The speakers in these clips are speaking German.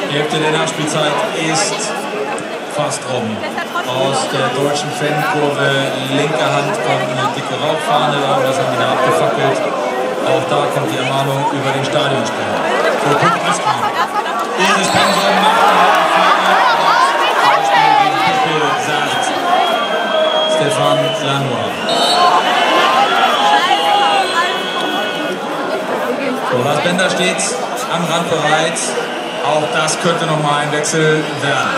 Die Hälfte der Nachspielzeit ist fast rum. Aus der deutschen Fankurve linker Hand kommt eine dicke Rauchfahne, irgendwas haben die da abgefackelt. Auch da kommt die Ermahnung über den Stadionsprecher. So, Punkt Askren. Ihres Pensum machen sagt Stefan Lanois. So, Lars Bender steht am Rand bereit. Auch das könnte nochmal ein Wechsel werden.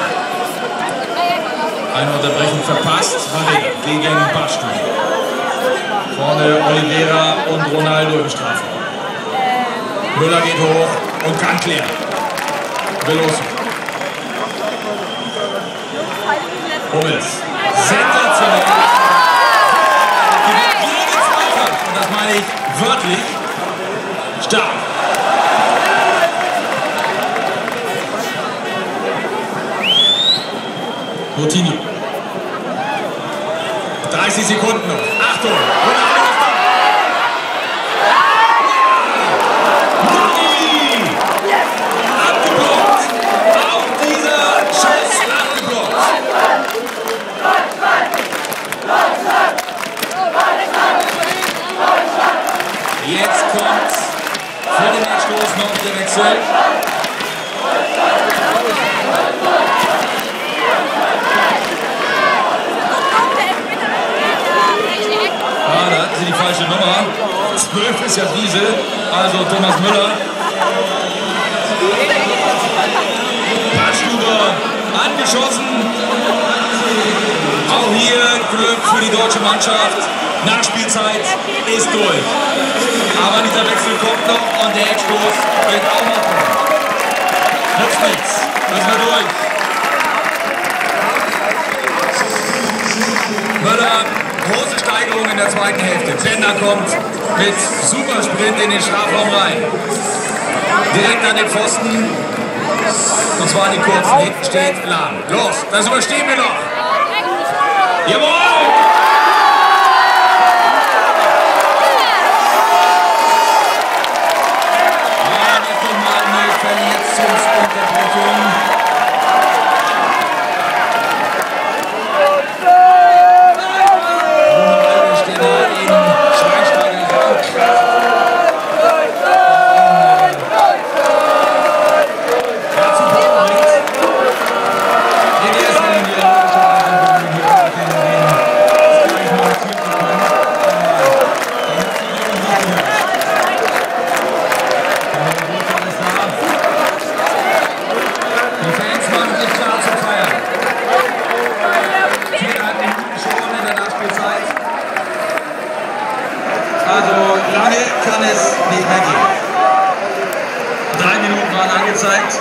Eine Unterbrechung verpasst. Varela gegen Bastu. Vorne Oliveira und Ronaldo im Strafraum. Müller geht hoch und kann klären. Veloso. Hummels. Sensationell. Jeden Zweikampf. Und das meine ich wörtlich. Stark. Coutinho. 30 Sekunden noch. Achtung. Abgeblockt. Auch dieser Schuss abgeblockt. Jetzt kommt für den Anstoß noch der Wechsel. Da hatten sie die falsche Nummer. 12 ist ja Wiese, also Thomas Müller. Patschhuber angeschossen. Auch hier Glück für die deutsche Mannschaft. Nachspielzeit ist durch. Aber dieser Wechsel kommt noch und der Eckstoß wird auch noch kommen. Nützt nichts. Müssen wir durch. Müller. Große Steigerung in der zweiten Hälfte. Bender kommt mit Supersprint in den Strafraum rein. Direkt an den Pfosten. Und zwar in die kurzen. Hinten steht Lahm. Los, das überstehen wir noch. Jawohl! Ja, jetzt nochmal eine Verletzungsunterbrechung. Kann es nicht mehr gehen. 3 Minuten waren angezeigt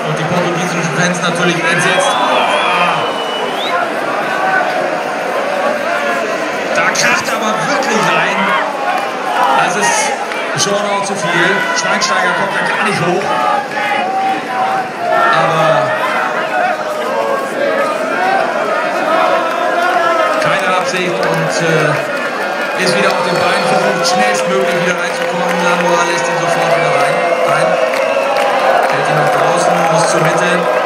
und die portugiesischen Fans natürlich entsetzt. Da kracht aber wirklich rein. Das ist schon auch zu viel. Schweinsteiger kommt da gar nicht hoch. Aber keine Absicht und ist wieder auf den Beinen, versucht schnellstmöglich wieder reinzukommen. Lanois lässt ihn sofort wieder rein. Hält ihn nach draußen, muss zur Mitte.